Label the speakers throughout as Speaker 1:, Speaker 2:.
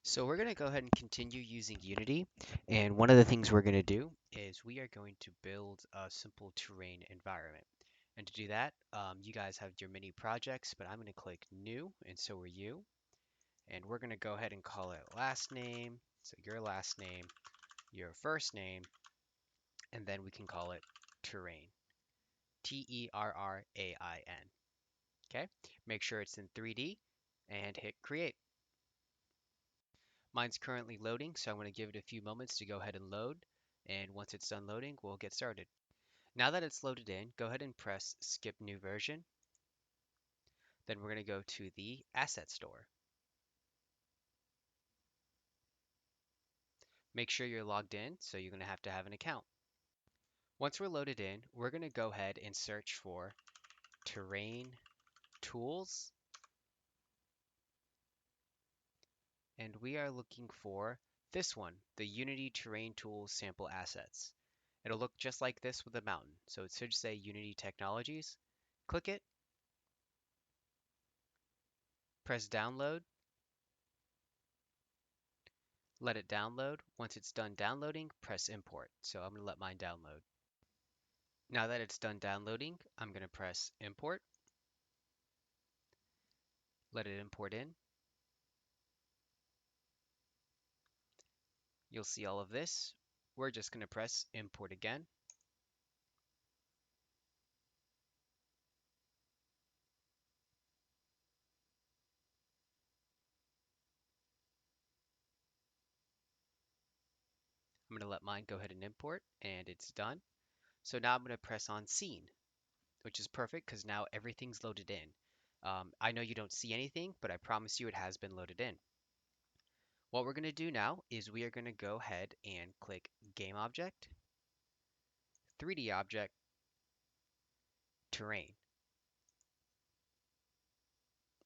Speaker 1: So we're going to go ahead and continue using Unity. And one of the things we're going to do is we are going to build a simple terrain environment. And to do that, you guys have your mini projects, but I'm going to click New, and so are you. And we're going to go ahead and call it last name. So your last name, your first name, and then we can call it Terrain. Terrain. Okay? Make sure it's in 3D and hit Create. Mine's currently loading, so I'm going to give it a few moments to go ahead and load. And once it's done loading, we'll get started. Now that it's loaded in, go ahead and press Skip New Version. Then we're going to go to the Asset Store. Make sure you're logged in, so you're going to have an account. Once we're loaded in, we're going to go ahead and search for Terrain Tools. And we are looking for this one, the Unity Terrain Tools Sample Assets. It'll look just like this with a mountain. So it should say Unity Technologies. Click it, press download, let it download. Once it's done downloading, press import. So I'm going to let mine download. Now that it's done downloading, I'm going to press import, let it import in. You'll see all of this. We're just going to press import again. I'm going to let mine go ahead and import, and it's done. So now I'm going to press on scene, which is perfect because now everything's loaded in. I know you don't see anything, but I promise you it has been loaded in. What we're going to do now is we are going to go ahead and click Game Object, 3D Object, Terrain,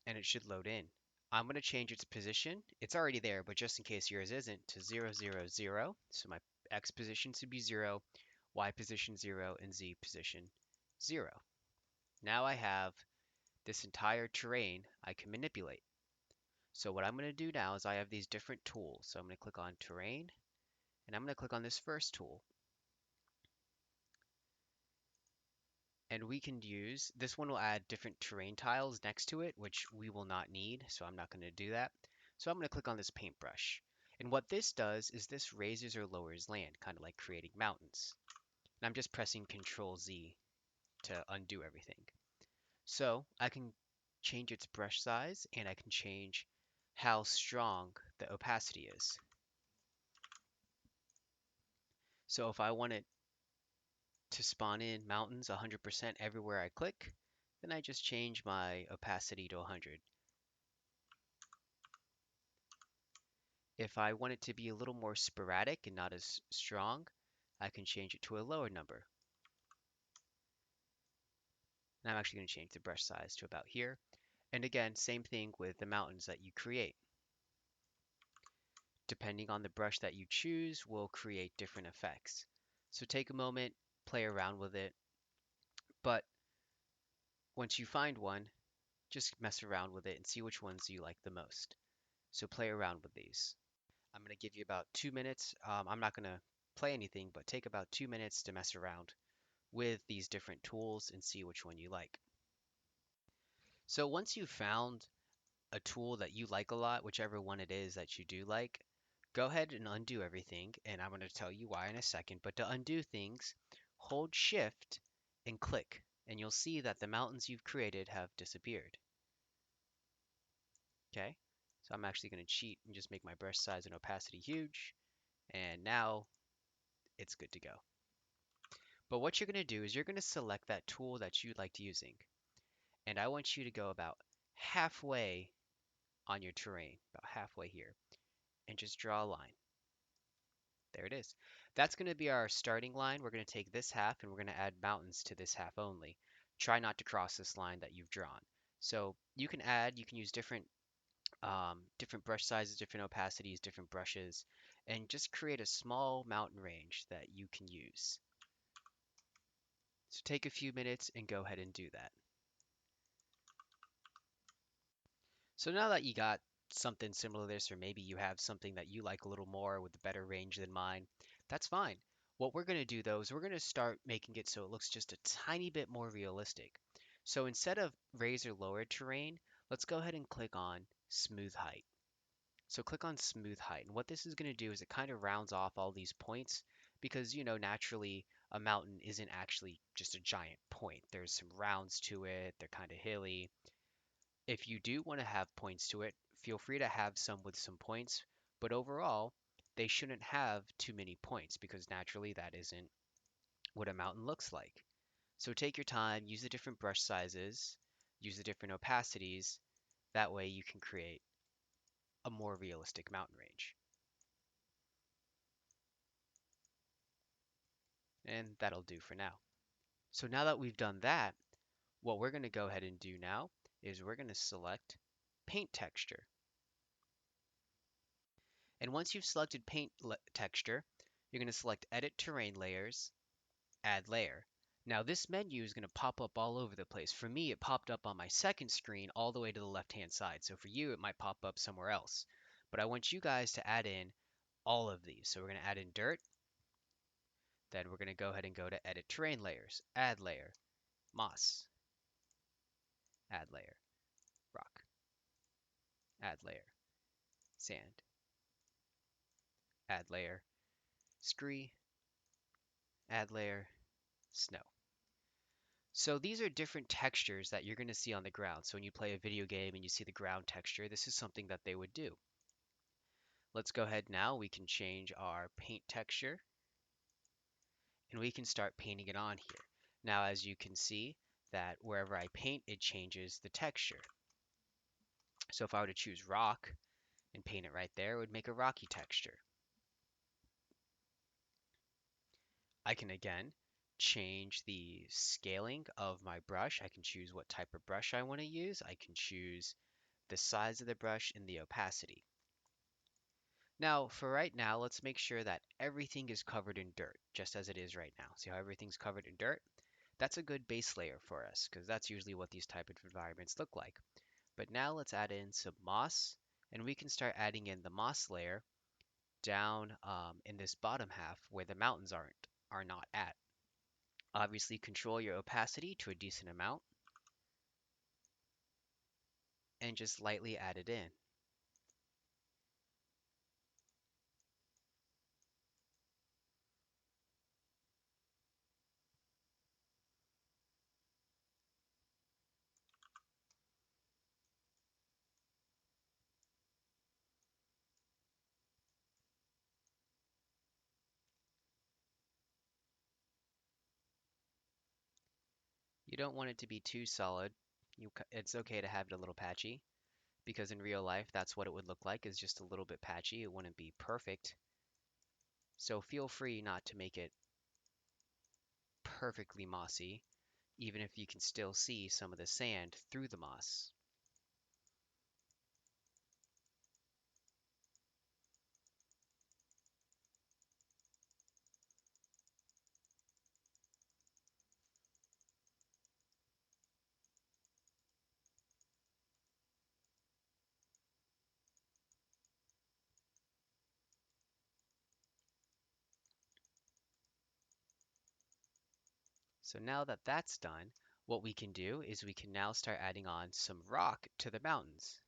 Speaker 1: and it should load in. I'm going to change its position. It's already there, but just in case yours isn't, to 0, 0, 0. So my X position should be 0, Y position 0, and Z position 0. Now I have this entire terrain I can manipulate. So what I'm going to do now is I have these different tools. So I'm going to click on Terrain, and I'm going to click on this first tool. And we can use, this one will add different terrain tiles next to it, which we will not need, so I'm not going to do that. So I'm going to click on this paintbrush. And what this does is this raises or lowers land, kind of like creating mountains. And I'm just pressing Control Z to undo everything. So I can change its brush size and I can change how strong the opacity is. So if I want it to spawn in mountains 100% everywhere I click, then I just change my opacity to 100. If I want it to be a little more sporadic and not as strong, I can change it to a lower number. And I'm actually going to change the brush size to about here. And again, same thing with the mountains that you create. Depending on the brush that you choose, will create different effects. So take a moment, play around with it. But once you find one, just mess around with it and see which ones you like the most. So play around with these. I'm going to give you about 2 minutes. I'm not going to play anything, but take about 2 minutes to mess around with these different tools and see which one you like. So once you've found a tool that you like a lot, whichever one it is that you do like, go ahead and undo everything, and I'm going to tell you why in a second. But to undo things, hold Shift and click, and you'll see that the mountains you've created have disappeared. Okay, so I'm actually going to cheat and just make my brush size and opacity huge, and now it's good to go. But what you're going to do is you're going to select that tool that you liked using, and I want you to go about halfway on your terrain, about halfway here, and just draw a line. There it is. That's going to be our starting line. We're going to take this half and we're going to add mountains to this half only. Try not to cross this line that you've drawn. So you can use different brush sizes, different opacities, different brushes, and just create a small mountain range that you can use. So take a few minutes and go ahead and do that. So now that you got something similar to this, or maybe you have something that you like a little more with a better range than mine, that's fine. What we're going to do though is we're going to start making it so it looks just a tiny bit more realistic. So instead of razor lower terrain, let's go ahead and click on smooth height. So click on smooth height. And what this is going to do is it kind of rounds off all these points because, naturally a mountain isn't actually just a giant point. There's some rounds to it. They're kind of hilly. If you do want to have points to it, feel free to have some with some points, but overall, they shouldn't have too many points because naturally that isn't what a mountain looks like. So take your time, use the different brush sizes, use the different opacities. That way you can create a more realistic mountain range. And that'll do for now. So now that we've done that, what we're going to go ahead and do now is we're going to select paint texture. And once you've selected paint texture, you're going to select edit terrain layers, add layer. Now this menu is going to pop up all over the place. For me, it popped up on my second screen all the way to the left-hand side. So for you, it might pop up somewhere else. But I want you guys to add in all of these. So we're going to add in dirt. Then we're going to go ahead and go to edit terrain layers, add layer, moss, add layer, rock, add layer, sand, add layer, scree, add layer, snow. So these are different textures that you're going to see on the ground. So when you play a video game and you see the ground texture, this is something that they would do. Let's go ahead now. We can change our paint texture and we can start painting it on here. Now, as you can see that wherever I paint, it changes the texture. So if I were to choose rock and paint it right there, it would make a rocky texture. I can again change the scaling of my brush. I can choose what type of brush I want to use. I can choose the size of the brush and the opacity. Now, for right now, let's make sure that everything is covered in dirt, just as it is right now. See how everything's covered in dirt? That's a good base layer for us, because that's usually what these type of environments look like. But now let's add in some moss, and we can start adding in the moss layer down in this bottom half where the mountains are not at. Obviously, control your opacity to a decent amount, and just lightly add it in. You don't want it to be too solid. It's okay to have it a little patchy, because in real life, that's what it would look like, is just a little bit patchy. It wouldn't be perfect. So feel free not to make it perfectly mossy, even if you can still see some of the sand through the moss. So now that that's done, what we can do is we can now start adding on some rock to the mountains.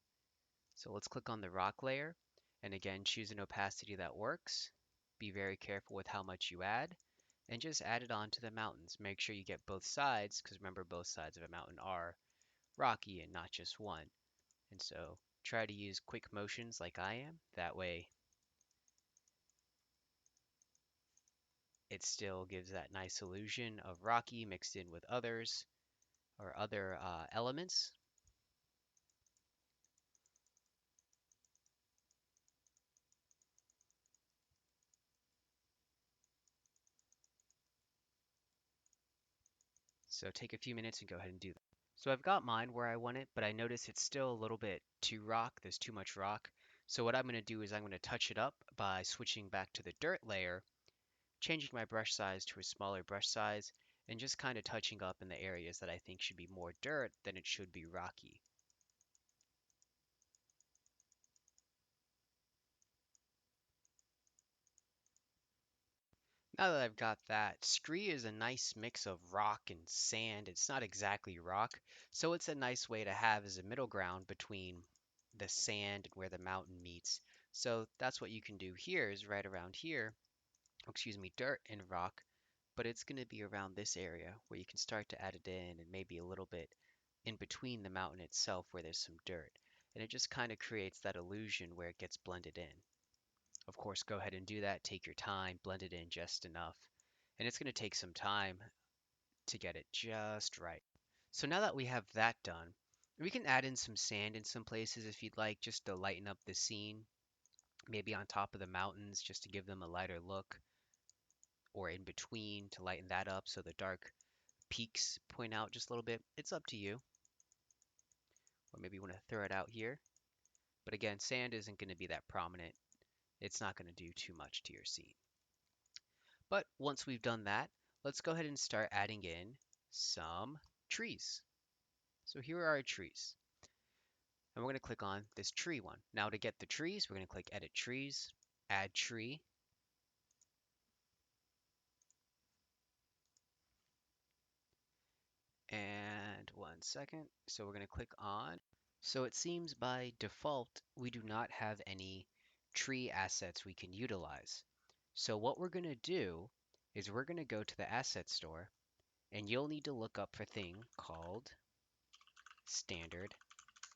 Speaker 1: So let's click on the rock layer and again choose an opacity that works. Be very careful with how much you add and just add it on to the mountains. Make sure you get both sides because remember both sides of a mountain are rocky and not just one. And so try to use quick motions like I am. That way it still gives that nice illusion of rocky mixed in with others or other elements. So take a few minutes and go ahead and do that. So I've got mine where I want it, but I notice it's still a little bit too rock. There's too much rock. So what I'm going to do is I'm going to touch it up by switching back to the dirt layer, changing my brush size to a smaller brush size, and just kind of touching up in the areas that I think should be more dirt than it should be rocky. Now that I've got that, scree is a nice mix of rock and sand. It's not exactly rock, so it's a nice way to have as a middle ground between the sand and where the mountain meets. So that's what you can do here is right around here, excuse me, dirt and rock, but it's going to be around this area where you can start to add it in and maybe a little bit in between the mountain itself where there's some dirt. And it just kind of creates that illusion where it gets blended in. Of course, go ahead and do that. Take your time, blend it in just enough. And it's going to take some time to get it just right. So now that we have that done, we can add in some sand in some places if you'd like, just to lighten up the scene. Maybe on top of the mountains, just to give them a lighter look, or in between to lighten that up so the dark peaks point out just a little bit. It's up to you. Or maybe you want to throw it out here. But again, sand isn't going to be that prominent. It's not going to do too much to your scene. But once we've done that, let's go ahead and start adding in some trees. So here are our trees. And we're going to click on this tree one. Now to get the trees, we're going to click Edit Trees, Add Tree. And one second. So we're going to click on. So it seems by default, we do not have any tree assets we can utilize. So what we're going to do is we're going to go to the asset store and you'll need to look up for a thing called standard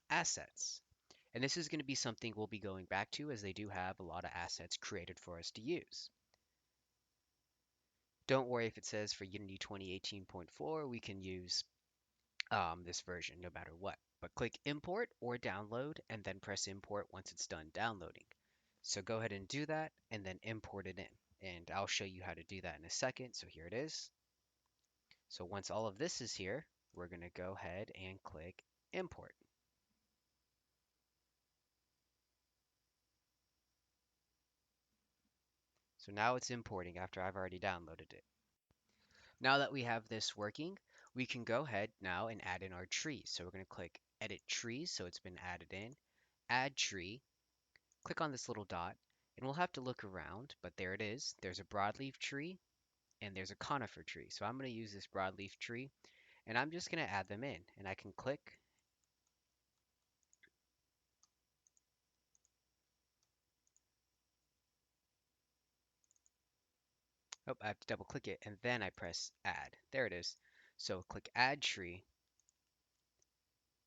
Speaker 1: assets. And this is going to be something we'll be going back to as they do have a lot of assets created for us to use. Don't worry if it says for Unity 2018.4, we can use this version no matter what. But click import or download and then press import once it's done downloading. So go ahead and do that and then import it in. And I'll show you how to do that in a second. So here it is. So once all of this is here, we're going to go ahead and click import. So now it's importing after I've already downloaded it. Now that we have this working, we can go ahead now and add in our trees. So we're going to click edit trees. So it's been added in, add tree, click on this little dot, and we'll have to look around, but there it is. There's a broadleaf tree and there's a conifer tree. So I'm going to use this broadleaf tree and I'm just going to add them in and I can click. Oh, I have to double click it and then I press add. There it is. So click add tree,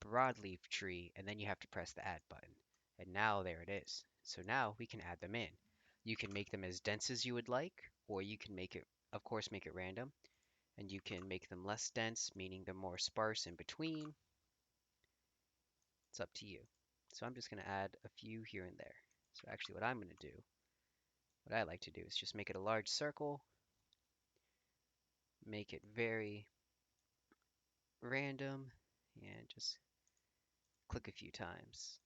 Speaker 1: broadleaf tree, and then you have to press the add button. And now there it is. So now we can add them in. You can make them as dense as you would like, or you can make it, of course, make it random. And you can make them less dense, meaning they're more sparse in between. It's up to you. So I'm just going to add a few here and there. So actually what I'm going to do, what I like to do is just make it a large circle, make it very random, and just click a few times.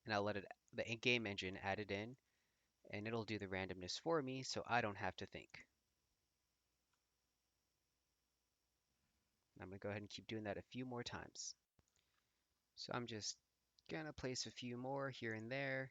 Speaker 1: And I'll let it, the game engine add it in, and it'll do the randomness for me so I don't have to think. I'm going to go ahead and keep doing that a few more times. So I'm just going to place a few more here and there.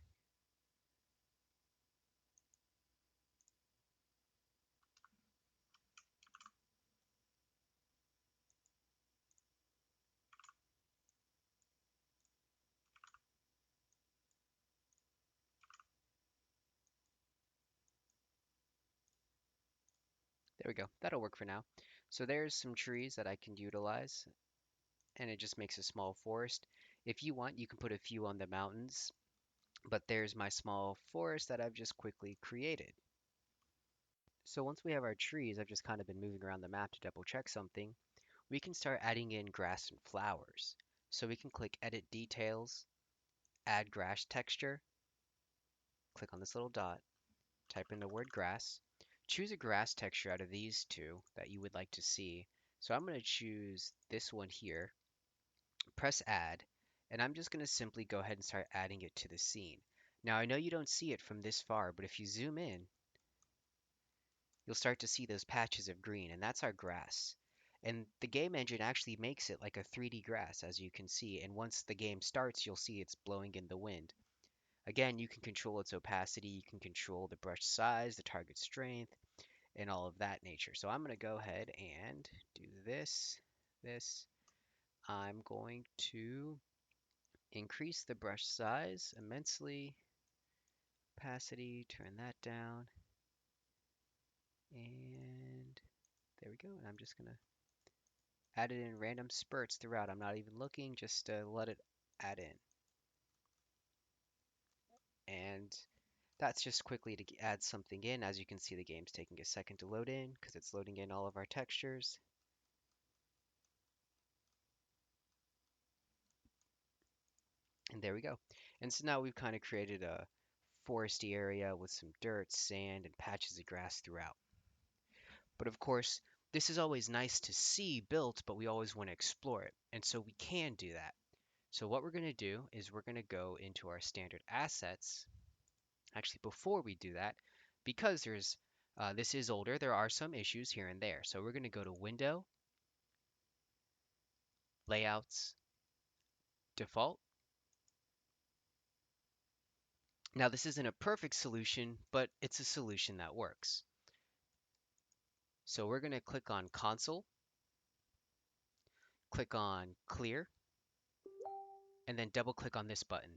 Speaker 1: There we go. That'll work for now. So there's some trees that I can utilize, and it just makes a small forest. If you want, you can put a few on the mountains, but there's my small forest that I've just quickly created. So once we have our trees, I've just kind of been moving around the map to double check something. We can start adding in grass and flowers. So we can click Edit Details, Add Grass Texture, click on this little dot, type in the word grass, choose a grass texture out of these two that you would like to see. So I'm going to choose this one here, press Add, and I'm just going to simply go ahead and start adding it to the scene. Now I know you don't see it from this far, but if you zoom in, you'll start to see those patches of green, and that's our grass. And the game engine actually makes it like a 3D grass, as you can see, and once the game starts, you'll see it's blowing in the wind. Again, you can control its opacity, you can control the brush size, the target strength, and all of that nature. So I'm going to go ahead and do this. I'm going to increase the brush size immensely, opacity, turn that down, and there we go. And I'm just going to add it in random spurts throughout. I'm not even looking, just let it add in. And that's just quickly to add something in. As you can see, the game's taking a second to load in because it's loading in all of our textures. And there we go. And so now we've kind of created a foresty area with some dirt, sand, and patches of grass throughout. But of course, this is always nice to see built, but we always want to explore it. And so we can do that. So what we're going to do is we're going to go into our standard assets. Actually, before we do that, because this is older, there are some issues here and there. So we're going to go to Window, Layouts, Default. Now this isn't a perfect solution, but it's a solution that works. So we're going to click on Console, click on Clear, and then double click on this button.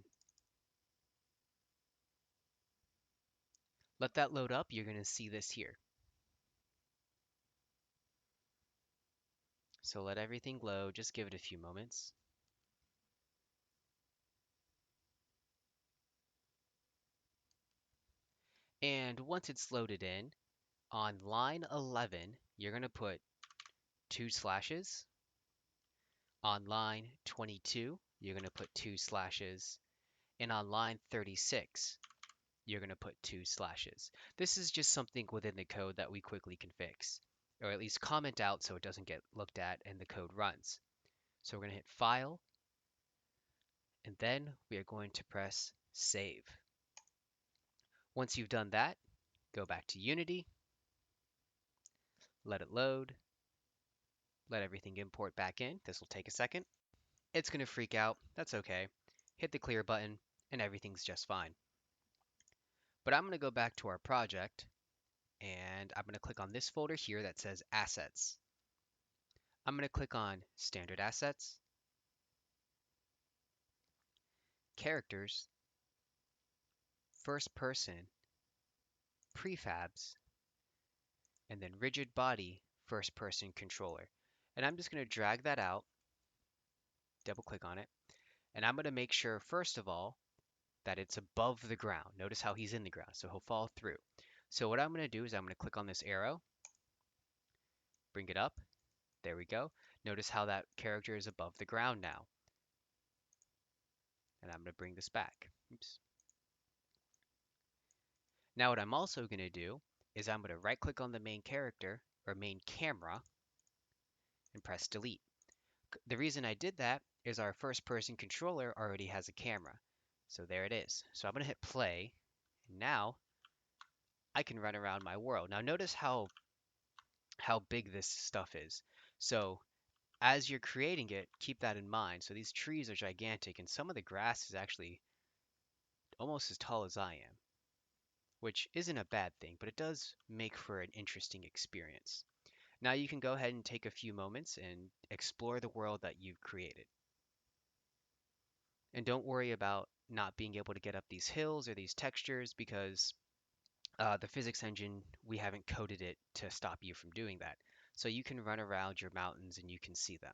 Speaker 1: Let that load up. You're going to see this here. So let everything load. Just give it a few moments. And once it's loaded in, on line 11, you're going to put 2 slashes. On line 22, you're going to put 2 slashes. And on line 36, you're going to put 2 slashes. This is just something within the code that we quickly can fix, or at least comment out so it doesn't get looked at and the code runs. So we're going to hit File, and then we are going to press Save. Once you've done that, go back to Unity, let it load, let everything import back in. This will take a second. It's going to freak out. That's okay. Hit the clear button, and everything's just fine. But I'm going to go back to our project, and I'm going to click on this folder here that says Assets. I'm going to click on Standard Assets, Characters, First Person, Prefabs, and then Rigid Body First Person Controller. And I'm just going to drag that out, double click on it, and I'm going to make sure, first of all, that it's above the ground. Notice how he's in the ground, so he'll fall through. So what I'm going to do is I'm going to click on this arrow, bring it up. There we go. Notice how that character is above the ground now. And I'm going to bring this back. Oops. Now what I'm also going to do is I'm going to right click on the main character or main camera and press delete. The reason I did that is our first person controller already has a camera. So there it is. So I'm going to hit play. And now I can run around my world. Now notice how big this stuff is. So as you're creating it, keep that in mind. So these trees are gigantic, and some of the grass is actually almost as tall as I am, which isn't a bad thing, but it does make for an interesting experience. Now you can go ahead and take a few moments and explore the world that you've created. And don't worry about not being able to get up these hills or these textures because the physics engine, we haven't coded it to stop you from doing that. So you can run around your mountains and you can see them.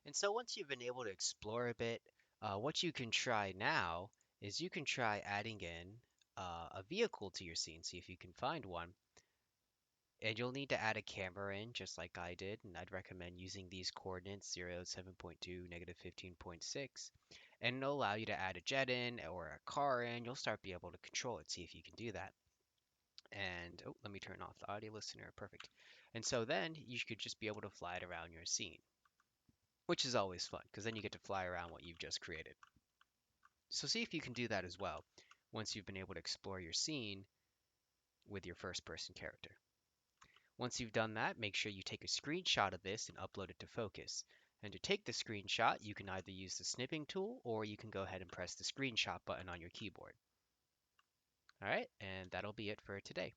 Speaker 1: And so once you've been able to explore a bit, what you can try now is you can try adding in a vehicle to your scene, see if you can find one. And you'll need to add a camera in, just like I did, and I'd recommend using these coordinates, 0, 7.2, negative 15.6, and it'll allow you to add a jet in or a car in. You'll start be able to control it, see if you can do that. And, oh, let me turn off the audio listener, perfect. And so then you could just be able to fly it around your scene, which is always fun, because then you get to fly around what you've just created. So see if you can do that as well, once you've been able to explore your scene with your first person character. Once you've done that, make sure you take a screenshot of this and upload it to Focus. And to take the screenshot, you can either use the snipping tool or you can go ahead and press the screenshot button on your keyboard. All right, and that'll be it for today.